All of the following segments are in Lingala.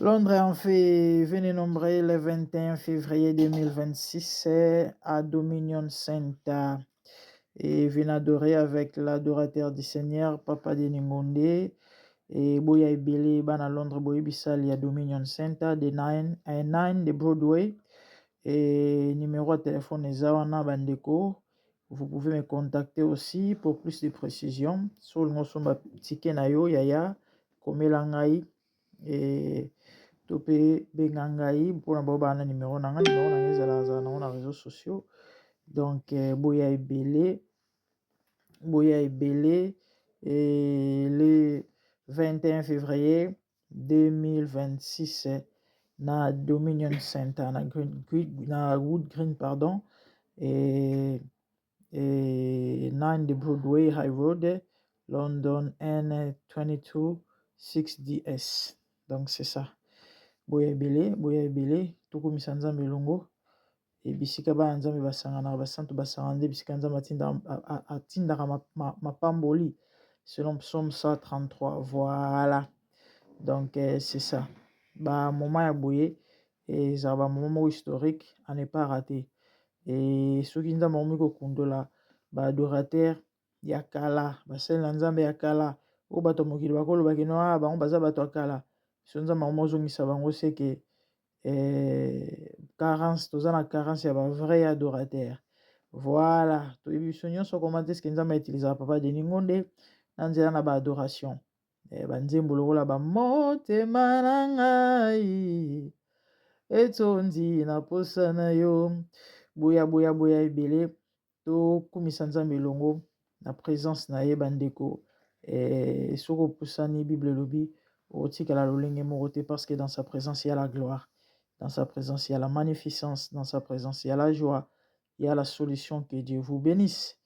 Londres en fait venez nombrer le 21 février 2026 à Dominion Center et venez adorer avec l'adorateur du Seigneur Papa Deningonde et Boya Ibele Bana Londres Boya Bissali à Dominion Center de 9 de Broadway et numéro de téléphone est Zawana Bandeko. Vous pouvez me contacter aussi pour plus de précisions sur le Mosomba Ticket Nayo Yaya Komelangai et topé bengangai pour un numéro na les réseaux sociaux donc boya ebele et le 21 février 2026 na Dominion Center na Wood Green pardon et 9 de Broadway High Road London N22 6DS. Donc c'est ça. Boya ebele tokomisa nzambe elongo ebisika bana nzambe basangana basantu basangande bisika nzambe atindaka mapamboli selon psaume 133. Voilà, donc c'est ça. Moment ya boye ezala moment historique à ne pas rater. Et soki nzambe akomi kokundola baadorateur ya kala basali na nzambe ya kala oyo bato mokili bakolobaki no bango baza bato ya kala so nzambe akomi ozongisa bango seke carence toza na carence ya bavrai adorateur. Voilà, toyebi biso nyonso koma te eske nzambe autilisaka Papa Deningonde na nzela na baadoration banzembo lokola bamotema na ngai etondi na posa na yo boya ebele tokumisa nzambe elongo na présence na ye bandeko soki opusani bible elobi otikala lolenge moko te parce que dans sa présence il y a la gloire, dans sa présence il y a la magnificence, dans sa présence il y a la joie, il y a la solution. Que Dieu vous bénisse.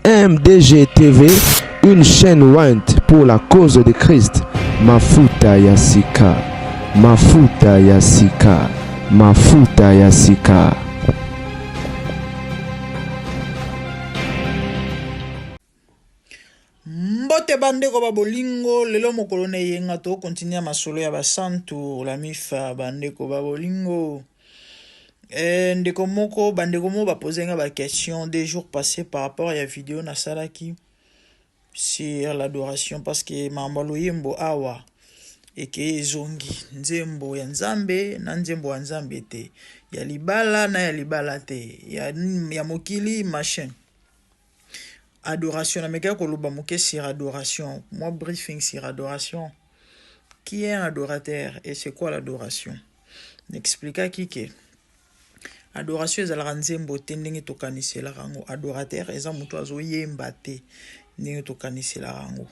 MDG TV, une chaîne Wint pour la cause de Christ. Mafuta Yasika, Mafuta Yasika, Mafuta Yasika. Mbote bandeko babolingo lelo mokolo na yenga to continuer masolo ya basantu la mifa bandeko babolingo. Ndeko moko bandeko mo ba poser nga ba question des jours passés par rapport à la vidéo na salaki sur l'adoration parce que mambalo yembo awa eke zongi nzembo ya nzambe na nzembo ya nzambe te ya libala na ya libala te ya mokili machin adoration na meka koloba moke sur adoration moi briefing sur adoration. Qui est un adorateur et c'est quoi l'adoration? N'expliqua qui que adoration ezalaka nzembo te ndenge tokaniselaka yango. Adorateur eza moto azoyemba te ndenge tokaniselaka yango.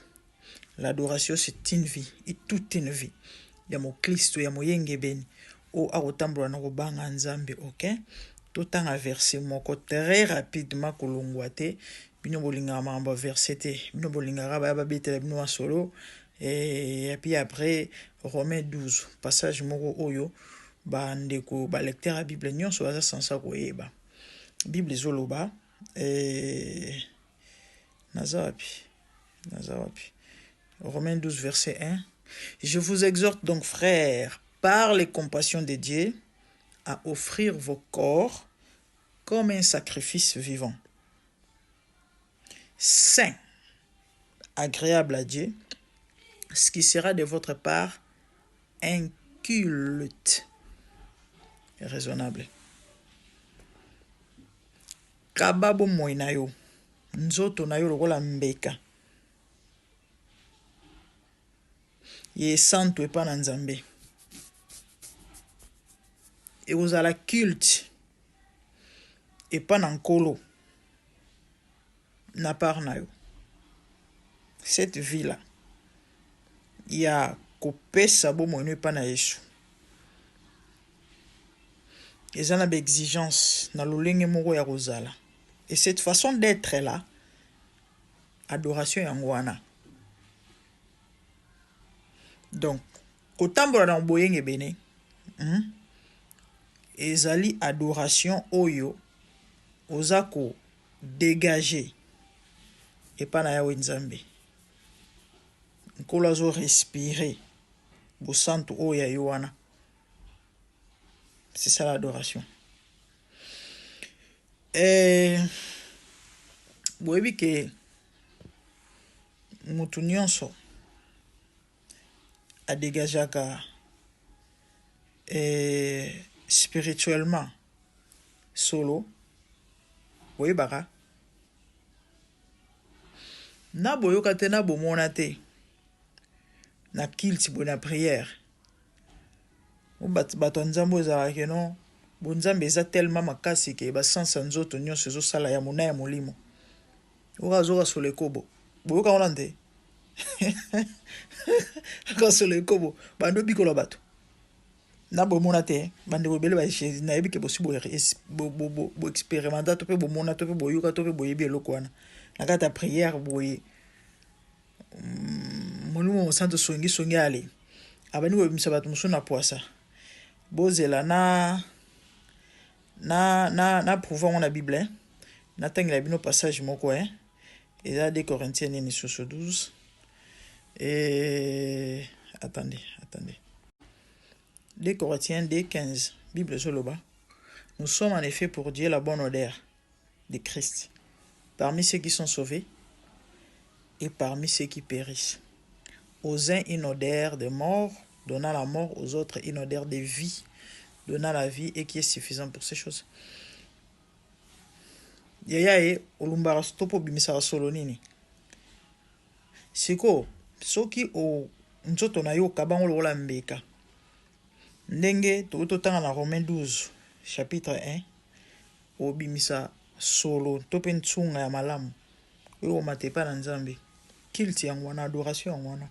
L'adoration c'est une vie et toute une vie ya mokristo ya moyengebeni o akotambola na kobanga nzambe. Ok, totanga verset moko très rapidement kolongwa te bino bolingaka makambo verset te bino bolingaka baya babetela bino masolo et puis après Romains 12 passage moko oyo bandeko ba lecteur ya Bible nyonso baza sansa koyeba Bible ezoloba nazawapi Romains 12 verset 1. Je vous exhorte donc frères par les compassions de Dieu à offrir vos corps comme un sacrifice vivant, saint, agréable à Dieu, ce qui sera de votre part un culte raisonnable. Kababo moina yo nzoto na yo lokola mbeka ye santo epa na nzambe et ozala culte epa na nkolo na part na yo. Cette vie là ya kopesa bomoi epa na Yesu. Eza na exigence na lolenge moko ya kozala. Et cette façon d'être là, adoration yango wana. Donc, kotambola na boyenge bene, ezali adoration oyo ozako dégager epa na Yawe Nzambe. Nkolo azo respirer bosantu oyo ya yo wana. C'est ça l'adoration. Boyebi ke mutu nyonso a dégagaka spirituellement solo. Boyebaka na boyoka te na bomona te na kilt bo na prière. Bato nzambo ezalaka non bonzambe eza tellement makasi ke basansa nzoto nyonso ezosala ya mona ya molimo. Okazoka solo ekobo boyoka wana nte aka solo ekobo bando bikola bato na bomona te bande bobele nayebi ke bosi bo expérimenta to pe bomona to pe boyoka to pe boyebi eloko wana na kata prière boye molimo santo songi ale abani bobimisa bato mosusu na poasa bozela na prouver na Bible na tangela bino passage moko et là 2 Corinthiens 12 et attendez 2 Corinthiens 2:15 Bible soloba. Nous sommes en effet pour Dieu la bonne odeur de Christ parmi ceux qui sont sauvés et parmi ceux qui périssent. Aux uns une odeur de mort, donnant la mort, aux autres une odeur de vie, donnant la vie, et qui est suffisant pour ces choses. Yaya olumbara stopo bimisa solo nini. Siko soki o nzoto na yo kabango lola mbeka. Ndenge to tanga na Romains 12 chapitre 1 o bimisa solo tope ntsunga ya malamu. Yo matepa na Nzambe. Kilti yango wana, adoration yango wana.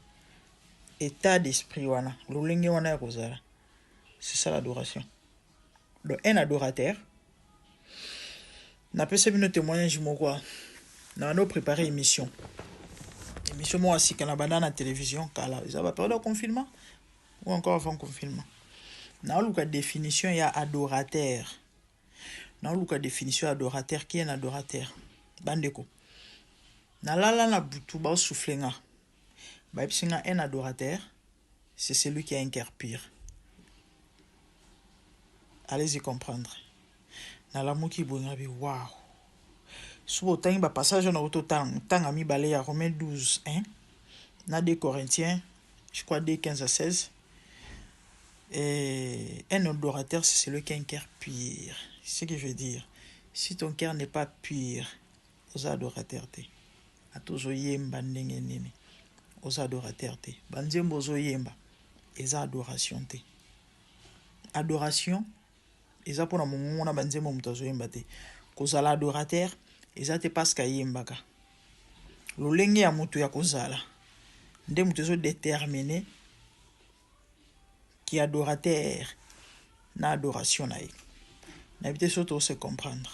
État d'esprit wana, lolenge wana ya kozala. C'est ça l'adoration. Donc un adorateur n'a pas sabino témoignage moko na no préparer émission moi aussi quand la banane à télévision kala ça va période de confinement ou encore avant confinement. Na luka définition ya adorateur. Na luka définition adorateur qui est un adorateur. Bandeko. Na lala na butu ba soufflenga. Ba bisinga un adorateur, c'est celui qui a un cœur pur. Allez-y comprendre. Na la moki bonga bi wow. Subo tangi ba passage na auto tanga mi balé ya Romains 12 hein. Na 2 Corinthiens, je crois 2:15 à 16. Et un adorateur, c'est celui qui a un cœur pur. C'est ce que je veux dire. Si ton cœur n'est pas pur, aux adorateurs te. A tous oyemba ndenge nini. Aux adorateurs te. Banzembo zoyemba. Eza adoration te. Adoration, eza pona mongo na banzembo muto zoyemba te. Kozala adorateur, eza te paska yembaka. Lolenge ya mutu ya kozala. Nde mutu zo déterminé qui adorateur na adoration na ye. Na bité surtout se comprendre.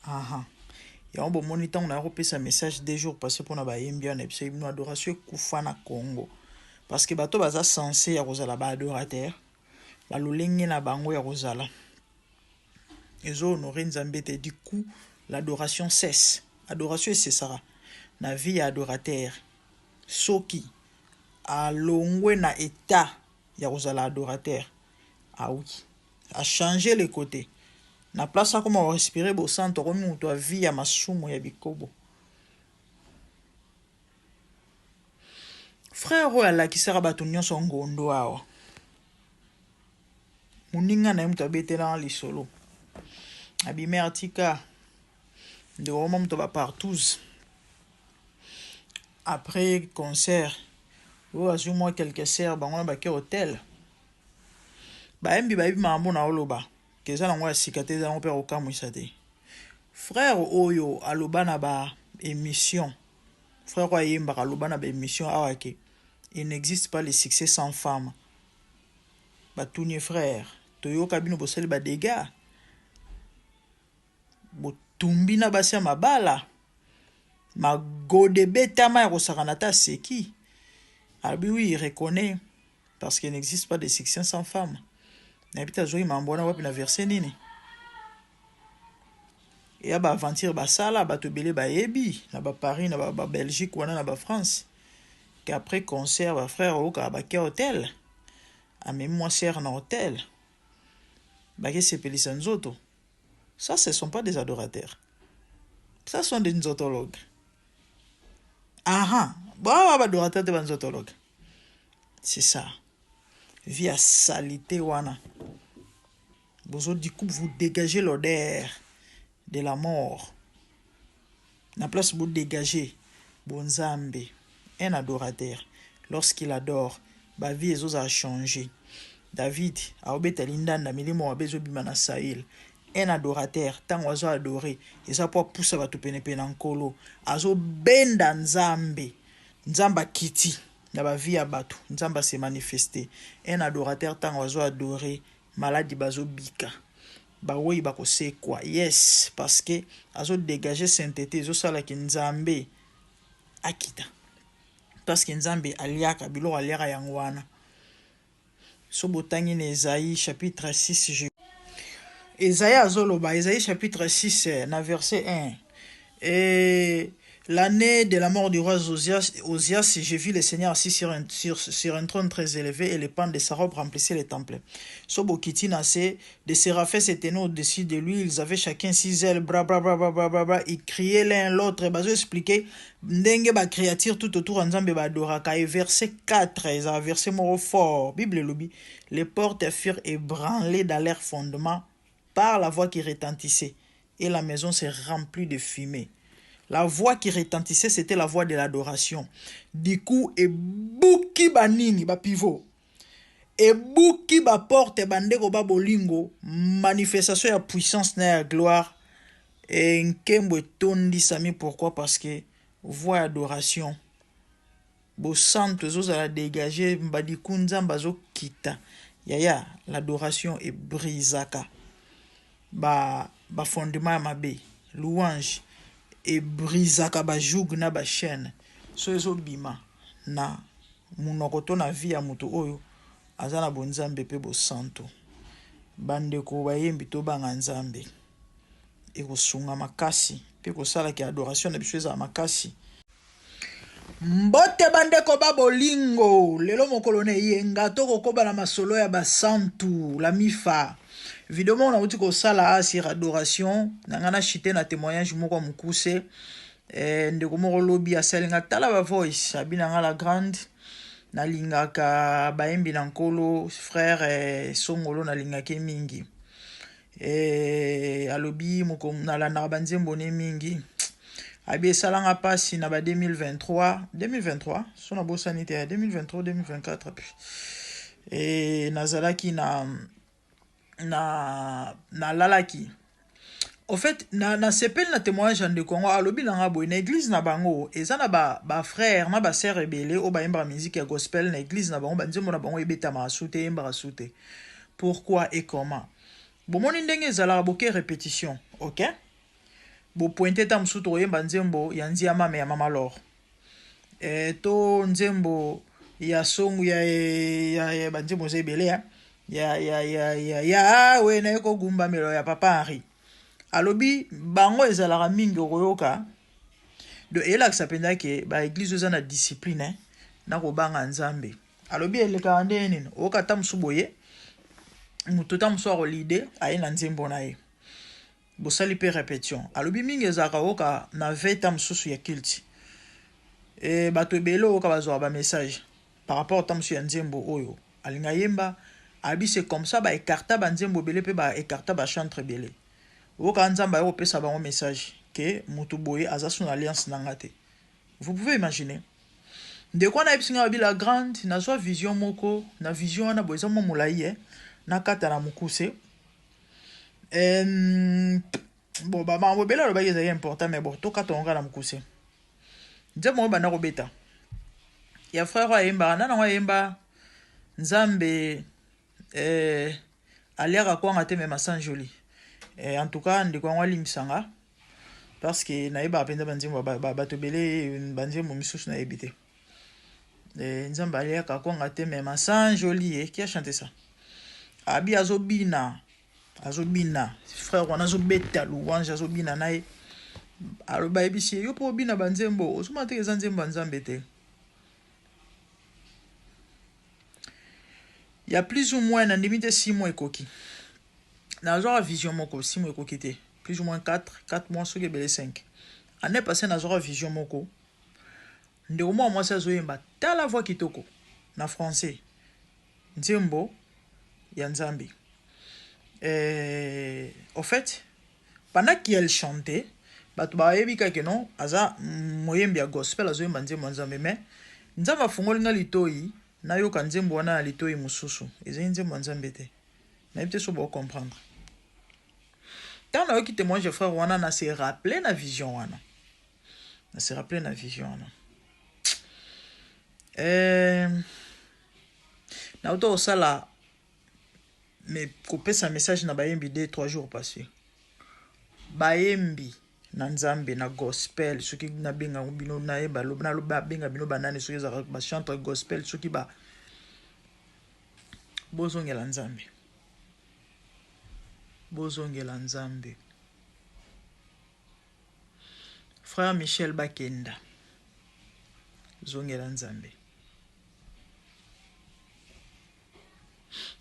Aha. Ya on bo monitor on a repéré un message 2 jours passé pour na ba yembia na biso une adoration kufa na Congo. Parce que bato baza censé ya kozala ba adorateur. Ba lolenge na bango ya kozala. Ezo honorer Nzambe te du coup l'adoration cesse. Adoration c'est ça. Na vie ya adorateur. Soki alongwe na état ya kozala adorateur. Ah oui. A changer les côtés. Na place à comment respirer bo santo comme mutu a vie ya masumo ya bikobo. Frère oyo qui sera bato nyonso ngondo awa. Muninga na mutu abetela lisolo. Abime artika de Roma mutu ba partout. Après concert, ou azou moi quelques sers bango ba ke hôtel. Ba embi ba ibi mambo na oloba. Keza na ngwa sikate za ngopera okamwisa te. Frère oyo aloba na ba émission. Frère oyemba aloba na ba émission awake. Il n'existe pas le succès sans femme. Batounie frère, toyo kabino bosali ba dégâts. Botumbi na basi ya mabala. Magodebe tama ya kosakanata seki. Albi oui, il reconnaît parce qu'il n'existe pas de succès sans femme. N'habite zoi mambona wapi na verset nini. Et ba aventure ba sala ba tobele ba yebi na ba Paris na ba Belgique wana na ba France. Qu'après concert ba frère oka ba ke hôtel. A même moi sœur na hôtel. Ba ke sepelisa nzoto. Ça ce sont pas des adorateurs. Ça sont des nzotologues. Aha, bah ba adorateurs de nzotologues. C'est ça. Via salité wana. Du coup, vous dégagez l'odeur de la mort. La place vous dégagez Bonzambe, un adorateur. Lorsqu'il adore, ba vie a changé. David a obéi à l'indanda milimo abezo bimana Sahel. Un adorateur, tant oiseau adoré, et ça pour pousser à tout penepenankolo. Azo benda nzambe, nzamba kiti. Na ba vie abatu, nzamba se manifesté. Un adorateur, tant oiseau adoré, maladi bazo bika. Ba oui ba kose quoi. Yes, parce que azo dégager sainteté, zo sala ki nzambe akita. Parce que nzambe aliaka bilo aliaka yangwana. So botangi na Esaïe chapitre 6. Esaïe azoloba, Esaïe chapitre 6, na verset 1. Et l'année de la mort du roi Osias, j'ai vu le Seigneur assis sur un trône très élevé et les pans de sa robe remplissaient les temples. Sobokiti nassé, des séraphins s'étaient au-dessus de lui, ils avaient chacun 6 ailes, bra bra bra bra bra bra bra, ils criaient l'un l'autre, et bazo expliqué, ndenge ba créature tout autour nzambe ba doraka. Et verset 4, un verset moro fort, Bible lobi, les portes furent ébranlées dans leur fondement par la voix qui retentissait, et la maison s'est remplie de fumée. La voix qui retentissait, c'était la voix de l'adoration. Du coup, et bouki banini, ba pivot. Et bouki ba porte, bandeko ba bolingo, manifestation ya puissance na ya gloire. Et nkembo tondi sami, pourquoi? Parce que voix adoration. Bo santo zo la dégager, mbadiku nzamba zo kita. Yaya, l'adoration est brisaka. Ba fondement ya mabe, louange. Et brisaka ba joug na ba chaîne. So ezo bima na munokoto na vie ya mutu oyo azana bonzambe pe bo santo. Bandeko bayembi to banga nzambe. E kosunga makasi pe kosala ki adoration na biso eza makasi. Mbote bandeko ba bolingo lelo mokolo ne yenga to kokoba na masolo ya ba santu la mifa. Évidemment, on a dit que ça là sur adoration, nangana chité na témoignage moko mukuse ndeko moko lobi asalinga tala ba voice abinanga la grande na lingaka baembi na nkolo frère songolo na lingaka mingi alobi moko na la na banzembo ne mingi abi salanga pasi na ba 2023 sona bo sanitaire 2023 2024 et nazalaki na lalaki. Au fait, na sepel na témoignage de Congo alobi na ngabo na église na bango eza na ba frère na ba sœur rebelle o ba yemba musique ya gospel na église na bango banzembo na bango ebeta masute yemba sute. Pourquoi et comment? Bon moni ndenge ezala boke répétition, OK? Bo pointer tam suto yemba nzembo ya nzia mama ya mama lor. To nzembo ya songu ya banzembo zebele ya we na yeko gumba melo ya papa Henri. Alobi bango ezalaka mingi koyoka de ela kisapenda ke ba église za na discipline na ko banga nzambe. Alobi eleka ndeni oka tamsuboye mutu tamso ko lide ayina nzembo na ye. Bosali pe répétition. Alobi mingi ezalaka oka na veta msusu ya kilti. Bato ebelo oka bazwa ba message par rapport tamsu ya nzembo oyo. Alinga yemba abi c'est comme ça ba écarta banzembo belé pe ba écarta ba chantre belé. Oka nzamba yo pesa ba message que mutu boye aza son alliance nangate. Vous pouvez imaginer. De quoi na episinga bi la grande na so vision moko na vision na boza mo molaye na kata na mukuse. Bon ba mambo bela lo ba yeza important mais bon to kata onga na mukuse. Nzembo ba na robeta. ya frère wa yemba nana wa yemba nzambe aliaka kwanga te mema sans joli en tout cas ndeko yango alimbisanga parce que nayeba mpenza banzembo bato ebele banzembo misusu nayebi te nzambe aliaka kwanga te mema sans joli qui a chanté ça abi azobina frère wana azobeta louange azobina naye aloba yebisi yo mpo obina banzembo ozoma te eza nzembo ya nzambe te. Il y a plus ou moins, dans limite 6 mois ekoki. Dans la vision moko 6 mois ekoki te. Plus ou moins 4 mois sur les 5. Année passée dans la vision moko. Nde au moins moi ça zoyemba ta la voix kitoko na français. Nzembo ya Nzambi. Au fait, pendant qu'elle chantait, batu ba yebika ke non aza moyembi ya gospel azoyemba nzembo ya Nzambe mais Nzamba fungolinga litoi na yoka nzembo wana na litoi mususu eza nzembo ya Nzambe te na yebite so ba comprendre tant na yoki témoignage frère wana na se rappeler na vision wana na auto osala mais kopesa message na bayembi 2-3 jours passés bayembi na Nzambe na gospel soki na benga bino na yeba lobna loba benga bino banane soki za ba chante gospel soki ba bozongela Nzambe frère Michel Bakenda zongela Nzambe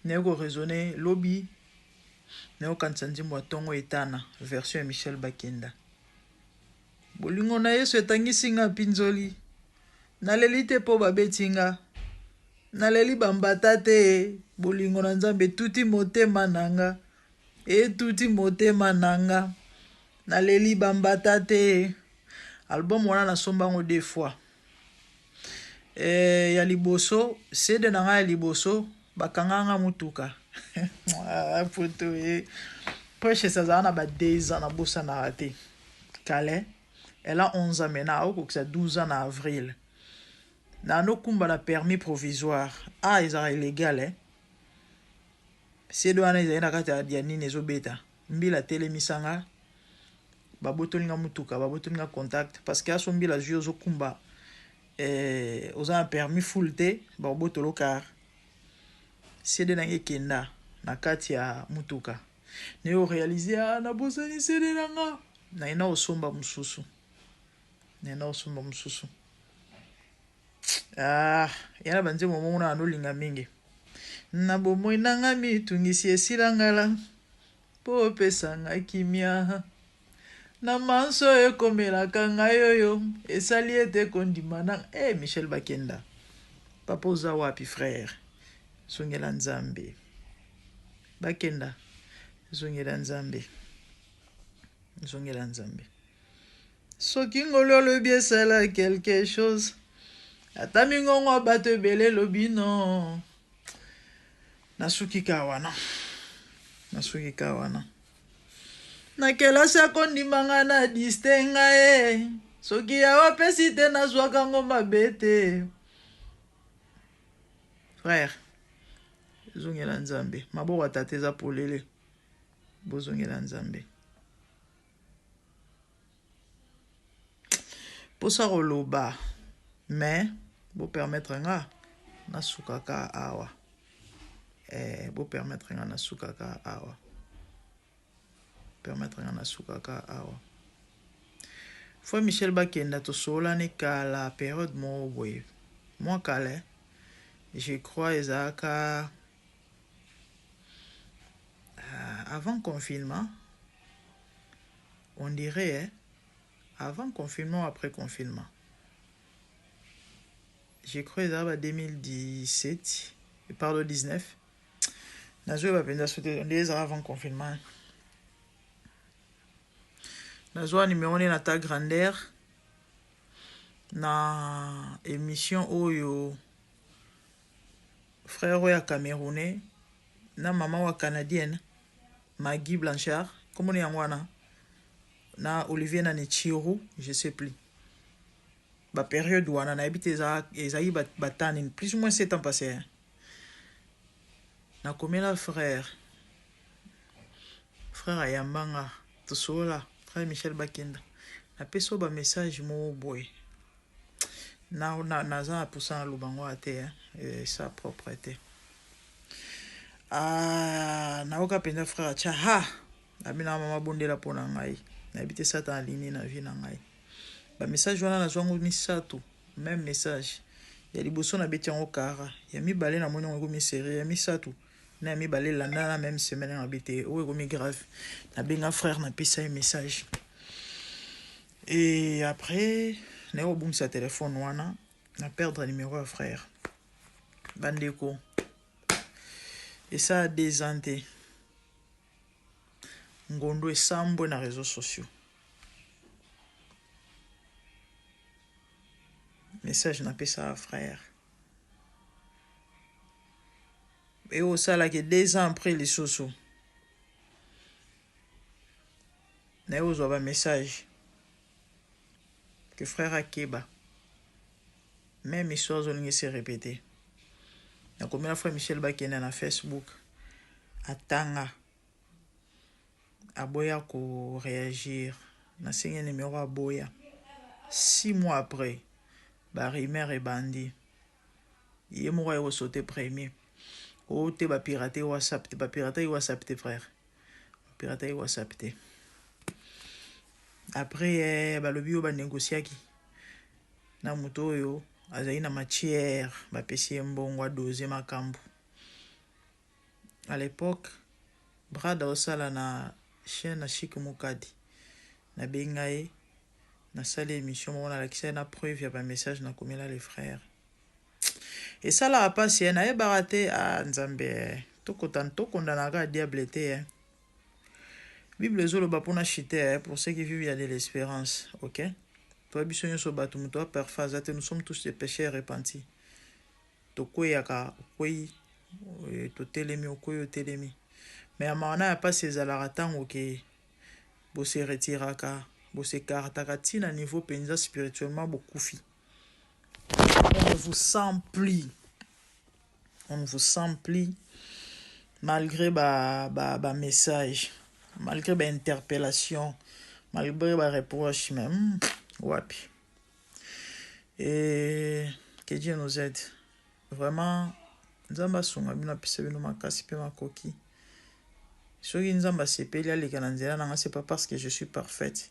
neko raisonner lobby neko kanisa nzimbo ya tongo etana version ya Michel Bakenda bolingo na Yesu etangisi nga pinzoli naleli te po babetinga naleli bambata te bolingo na Nzambe tuti motema nanga tuti motema nanga naleli bambata te. Album wana nasombango 2 fois ya liboso sede nanga ya liboso bakanganga mutuka photo poche sazana ba 2 ans na bossa na raté Calais. Elle a 11 ans maintenant, ou que 12 ans en avril. Dans nos combats permis provisoire, ils sont illégaux. C'est de l'année ils ont kata diani nezo beta. Mbila télémisanga, babotolinga mutuka, babotolinga contact parce que aso mbila jio zo kumba aux un permis full té, babotolo car. C'est de nange kenda na kati ya mutuka. Neo réaliser na bosani c'est de nanga. Na ina osomba mususu. Yana banze momona anolinga mingi na bomoi nanga mitungisi esilangala po pesanga kimia na manso ekomelaka ngai oyo esali ete kondima na Michel Bakenda papa oza wapi frère zongela Nzambe Bakenda zongela Nzambe soki ngolo lobi esala quelque chose ata mingongo bato ebele lobi no nasuki kawana na kelasi akondimanga na distenga soki awa pesi te nazwaka ngo mabe te frère zongela Nzambe maboko atate eza polele bozongela Nzambe posa koloba mais bo permettre nga nasukaka awa Foi Michel Bakenda to sola ne kala période mo boye moi kale je crois ezaka avant confinement on dirait avant confinement, après confinement. Je crois que c'est 2017, pardon 19. Nazo va penser sauter des avant confinement. Nazo numéro na ta grandeur na émission oyo frère oya camerounais na maman wa canadienne Maggie Blanchard comment on y na Olivier Nanichiro, je sais plus. ba période wana na habité ezali batani plus ou moins 7 ans passé. Na komela frère Ayambanga tosola frère Michel Bakenda na peso ba message mo boy na za pour ça lubango ate sa propreté na oka penda frère cha ha abina mama bondela pona ngai na habité satan aligné na vie na ngai ba message wana na zwango misatu même message ya liboso na beti yango kara ya mibale na moni ngo mi série ya misatu na mibale landa la même semaine na beti o ko mi grave na benga frère na pesa un message et après na yo boum sa téléphone wana na perdre numéro à frère bandeko et ça a des années ngondo esambo na réseaux sociaux message na pesa frère et au ça là que 2 ans après les soso na yo zo message que frère Akeba même histoire zolingi se répéter na combien frère Michel Bakena na Facebook atanga aboya ko réagir na singe numéro aboya 6 mois après ba rimer et bandi yé mo yo sauter premier o te ba pirater WhatsApp te ba pirater WhatsApp te frère pirater WhatsApp te après ba lobi ba négocier ki na moto yo azali na matière ba pesi mbongo a doser makambu à l'époque brada osala na chaîne Chic Mukadi na bengaye na salle émission on a l'accès na preuve ya ba message na komela les frères et ça là pas si na baraté à nzambe to kondana ga diable te Bible zolo ba pona chiter pour ceux qui vivent il y a de l'espérance, OK? Toi bisonyo so batum toi perfazate nous sommes tous des pécheurs repentis. To koyaka koyi to telemi okoyo telemi. Mais amana pas ces alaratan OK. Bo se retiraka, bo se kartakati na niveau penza spirituellement beaucoup fi. On vous sent pli. On vous sent pli malgré ba message. Malgré ba interpellation, malgré ba reproche même, wapi. Et que Dieu nous aide. Vraiment, nzamba sunga bina pese bino makasi pe makoki. Soki nzamba sepeli aleka na nzela nanga c'est pas parce que je suis parfaite.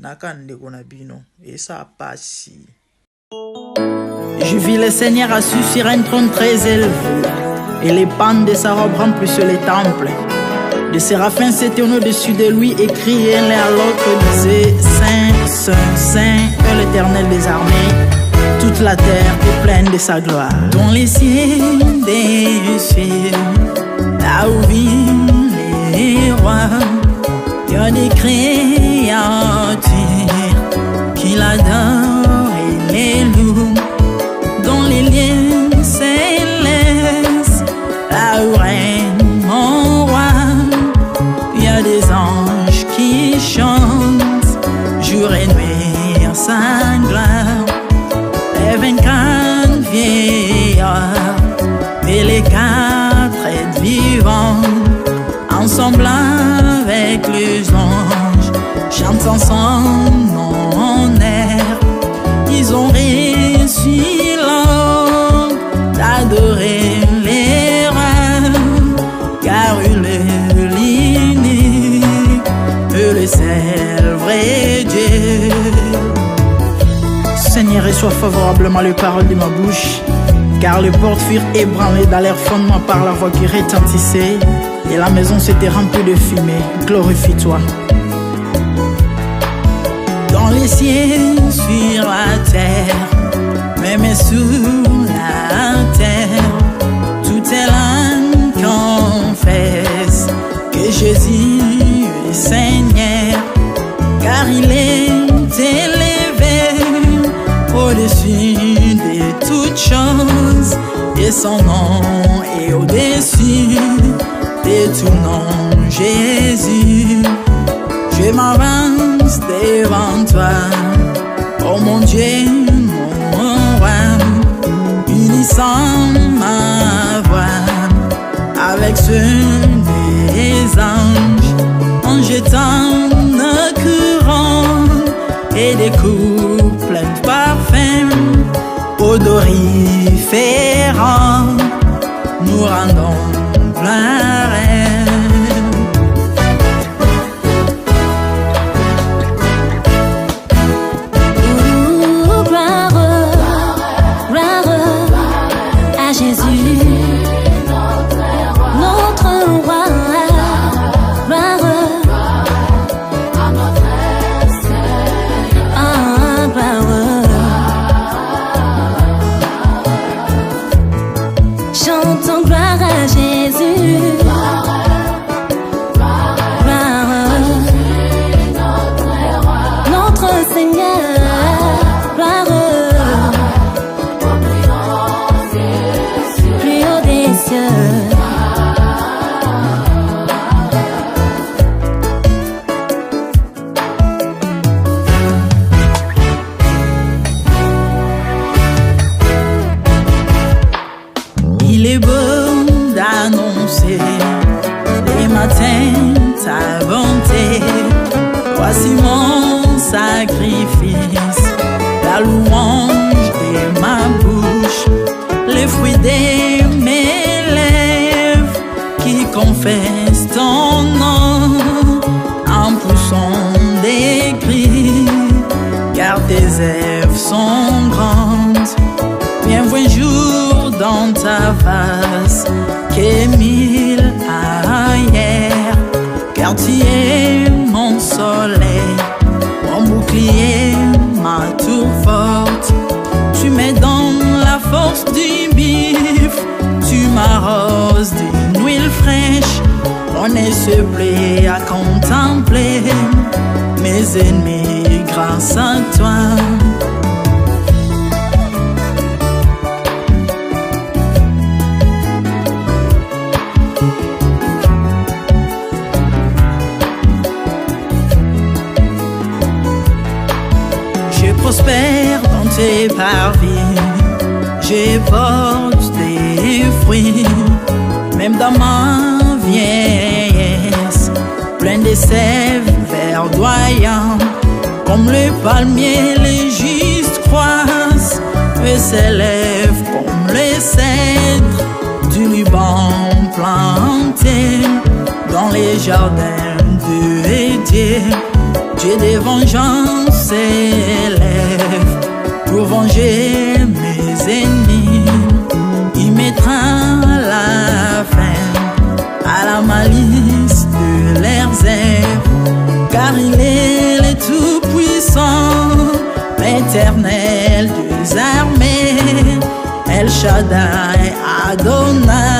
Naka ndeko na bino et ça passe. Je vis le Seigneur assis sur un trône très élevé, et les pans de sa robe remplissent les temples. Les séraphins s'étaient au-dessus de lui et criaient l'un à l'autre, disaient Saint, Saint, Saint est l'Éternel des armées. Toute la terre est pleine de sa gloire. Dans les cieux des cieux, là où vivent les rois, il y a des créatures qui l'adorent et les louent. Dans les lieux célestes, là où règne mon roi, il y a des anges qui chantent jour et nuit en sa gloire. Les 24 vieillards et les 4 êtres vivants, ensemble avec les anges, chantent ensemble en air. Ils ont réussi l'homme d'adorer les rois, car il est l'unique, le seul vrai Dieu. Seigneur, reçois favorablement les paroles de ma bouche, car les portes furent ébranlées dans leur fondement par la voix qui retentissait, et la maison s'était remplie de fumée. Glorifie-toi. Dans les cieux, sur la terre, même sous la terre, tout est langue confesse que Jésus est Seigneur, car il est élevé au-dessus de toutes choses, et son nom est au-dessus de tout nom. Jésus, je m'avance devant toi, oh mon Dieu, voix, unissant ma voix avec ceux des anges, en jetant un courant et des coups pleins de parfums odoriférants, nous rendons plein rêve. Chantons gloire à Jésus, notre Seigneur, plus haut des cieux. Il est beau d'annoncer les matins ta bonté. Voici mon sacrifice, la louange de ma bouche, les fruits de mes lèvres qui confessent ton nom en poussant des cris, car tes œuvres sont grandes. Bienvenue jour dans ta face, qu'Émile ailleurs, car tu es mon soleil, mon bouclier, ma tour forte. Tu me donnes la force du bif, tu m'arroses d'une huile fraîche. On se plaît à contempler mes ennemis grâce à toi. Je prospère dans tes parvis, je porte des fruits, même dans ma vieillesse, plein de sève verdoyant, comme le palmier les justes croissent, et s'élèvent comme les cèdres du Liban planté dans les jardins de Dieu. Dieu des vengeances s'élève pour venger mes ennemis. Il mettra la fin à la malice de leurs œuvres, car il est le tout-puissant, l'Éternel des armées, El Shaddai Adonai.